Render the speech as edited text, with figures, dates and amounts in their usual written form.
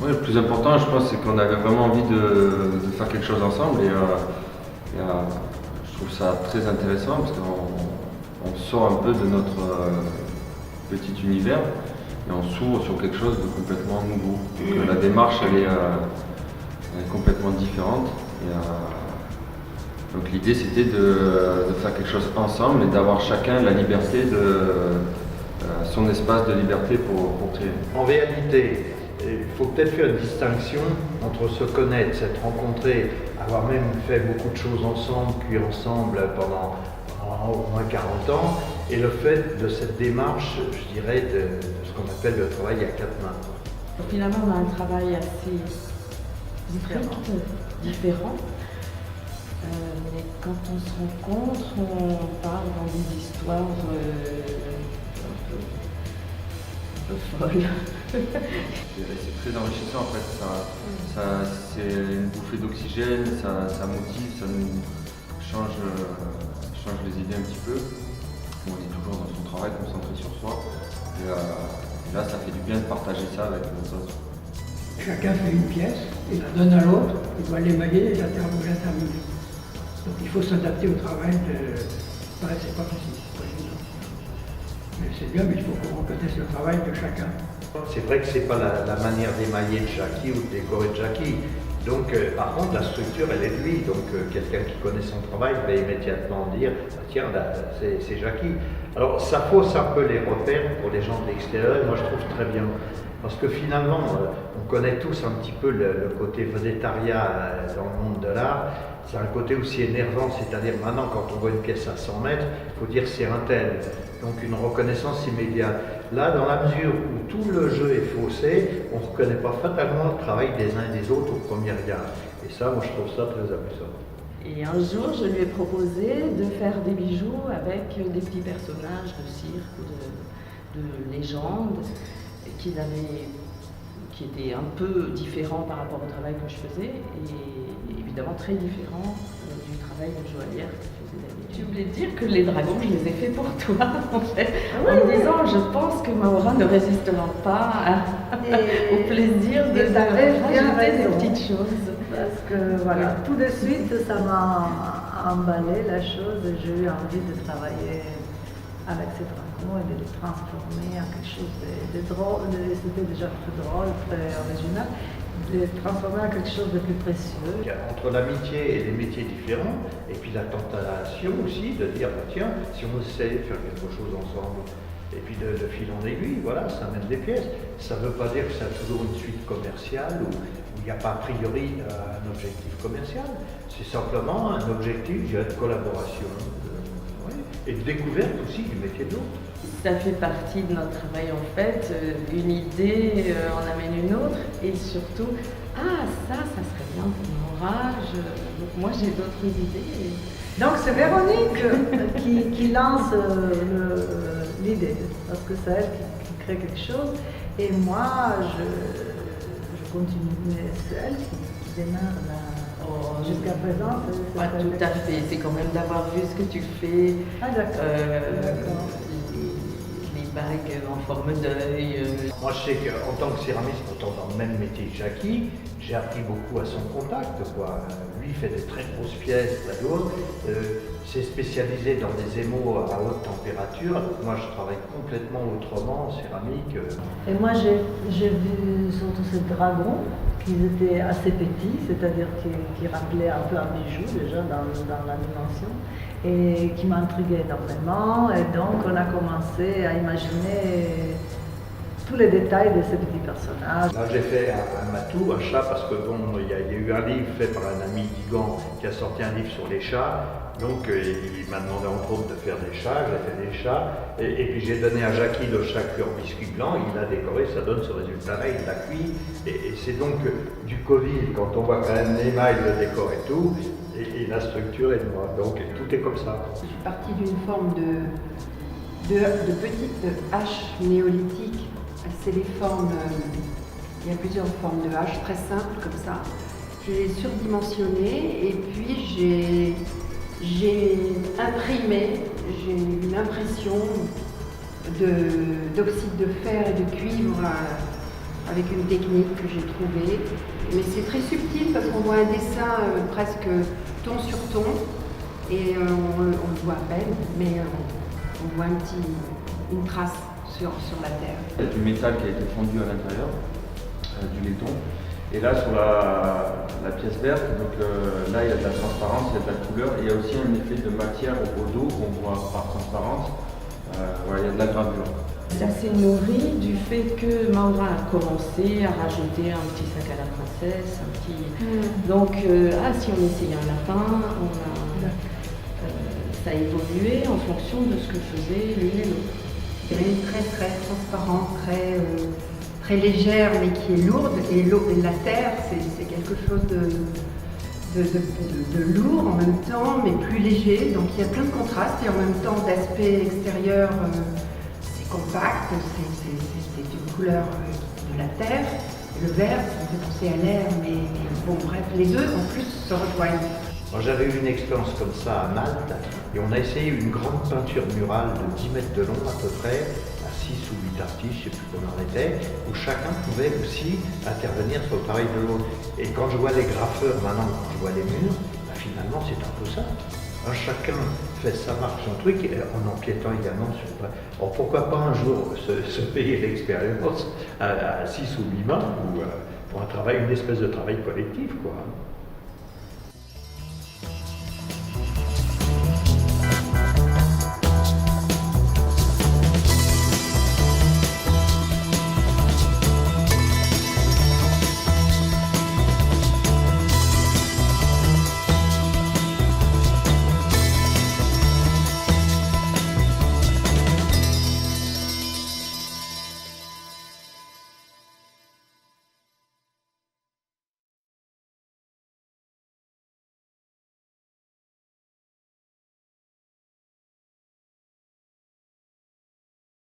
Oui, le plus important, je pense, c'est qu'on avait vraiment envie de faire quelque chose ensemble je trouve ça très intéressant parce qu'on sort un peu de notre petit univers et on s'ouvre sur quelque chose de complètement nouveau. Donc, la démarche, elle est complètement différente. Donc l'idée, c'était de faire quelque chose ensemble et d'avoir chacun la liberté son espace de liberté pour créer. En réalité, il faut peut-être faire une distinction entre se connaître, s'être rencontrés, avoir même fait beaucoup de choses ensemble, cuire ensemble pendant au moins 40 ans, et le fait de cette démarche, je dirais, de ce qu'on appelle le travail à quatre mains. Donc, finalement, on a un travail assez différent. Mais quand on se rencontre, on parle dans des histoires un peu folles. C'est très enrichissant en fait, c'est une bouffée d'oxygène, ça motive, ça nous change les idées un petit peu. On est toujours dans son travail, concentré sur soi. Et là, ça fait du bien de partager ça avec les autres. Chacun fait une pièce, il la donne à l'autre, il doit l'émailler et la terminer. Donc il faut s'adapter au travail c'est pas facile, c'est pas évident. Mais c'est bien, mais il faut qu'on reconnaisse le travail de chacun. C'est vrai que c'est pas la manière d'émailler de Jackie ou de décorer de Jackie. Donc, par contre, la structure, elle est de lui. Donc, quelqu'un qui connaît son travail va immédiatement dire ah, tiens, là, c'est Jackie. Alors, ça fausse un peu les repères pour les gens de l'extérieur. Moi, je trouve très bien. Parce que finalement, on connaît tous un petit peu le côté végétariat dans le monde de l'art. C'est un côté aussi énervant, c'est-à-dire maintenant, quand on voit une pièce à 100 mètres, il faut dire c'est un tel. Donc, une reconnaissance immédiate. Là, dans la mesure où tout le jeu est faussé, on ne reconnaît pas fatalement le travail des uns et des autres au premier regard. Et ça, moi, je trouve ça très amusant. Et un jour, je lui ai proposé de faire des bijoux avec des petits personnages de cirque, de légende, qui étaient un peu différents par rapport au travail que je faisais, et évidemment très différents du travail de joaillière que je faisais d'habitude. Je voulais dire que les dragons, je les ai faits pour toi, en fait, en me disant, je pense que Maura ne résistera pas au plaisir de rajouter des petites choses. Parce que voilà, tout de suite, ça m'a emballé la chose et j'ai eu envie de travailler avec ces dragons et de les transformer en quelque chose de drôle. C'était déjà très drôle, très original. De les transformer en quelque chose de plus précieux. Entre l'amitié et les métiers différents, et puis la tentation aussi de dire bah, tiens, si on essaie de faire quelque chose ensemble, et puis de fil en aiguille, voilà, ça mène des pièces. Ça ne veut pas dire que ça a toujours une suite commerciale où il n'y a pas a priori un objectif commercial. C'est simplement un objectif de collaboration et de découverte aussi du métier de l'autre. Ça fait partie de notre travail en fait. Une idée en amène une autre et surtout, ça serait bien pour mon âge. Donc moi j'ai d'autres idées. Donc c'est Véronique qui lance l'idée, parce que c'est elle qui crée quelque chose. Et moi je continue, mais c'est elle qui démarre là. Jusqu'à présent, tout à fait. C'est quand même d'avoir vu ce que tu fais. Ah d'accord. Les bagues en forme d'œil. Moi, je sais qu'en tant que céramiste, pourtant dans le même métier que Jackie, j'ai appris beaucoup à son contact. Lui, il fait des très grosses pièces, très lourdes. C'est spécialisé dans des émaux à haute température. Moi, je travaille complètement autrement en céramique. Et moi, j'ai vu surtout ces dragons qui étaient assez petits, c'est-à-dire qui rappelaient un peu un bijou déjà dans la dimension, et qui m'intriguaient énormément. Et donc, on a commencé à imaginer tous les détails de ces petits personnages. Là, j'ai fait un matou, un chat, parce que bon, il y a eu un livre fait par un ami d'Igan qui a sorti un livre sur les chats. Donc, il m'a demandé entre autres de faire des chats, j'ai fait des chats. Et puis, j'ai donné à Jackie le chat cuit en biscuit blanc, il l'a décoré, ça donne ce résultat-là, il l'a cuit. Et c'est donc du Covid, quand on voit quand même l'émail, le décor et tout, et la structure est de moi. Donc, tout est comme ça. Je suis partie d'une forme de petites haches néolithiques. C'est les formes, il y a plusieurs formes de haches très simples comme ça. Je les ai surdimensionnées et puis j'ai imprimé, j'ai une impression d'oxyde de fer et de cuivre avec une technique que j'ai trouvée. Mais c'est très subtil parce qu'on voit un dessin presque ton sur ton et on le voit à peine, mais on voit une trace sur la terre. Il y a du métal qui a été fondu à l'intérieur, du laiton. Et là, sur la pièce verte, donc, là, il y a de la transparence, il y a de la couleur. Et il y a aussi un effet de matière au dos qu'on voit par transparence. Voilà, il y a de la gravure. Ça s'est nourri du fait que Maura a commencé à rajouter un petit sac à la princesse, un petit... Donc, si on essayait un lapin, ça a évolué en fonction de ce que faisaient l'une et l'autre. Elle est très très transparente, très légère, mais qui est lourde. Et la terre, c'est quelque chose de lourd en même temps, mais plus léger. Donc il y a plein de contrastes et en même temps d'aspect extérieur, c'est compact, c'est une couleur de la terre. Le vert, ça me fait penser à l'air, mais bon bref, les deux en plus se rejoignent. Moi, j'avais eu une expérience comme ça à Malte et on a essayé une grande peinture murale de 10 mètres de long à peu près, à 6 ou 8 artistes, je ne sais plus combien on était, où chacun pouvait aussi intervenir sur le travail de l'autre. Et quand je vois les graffeurs maintenant, quand je vois les murs, finalement c'est un peu ça. Chacun fait sa marque, son truc, en empiétant également sur le... Alors pourquoi pas un jour se payer l'expérience à 6 ou 8 mains, ou pour un travail, une espèce de travail collectif, quoi.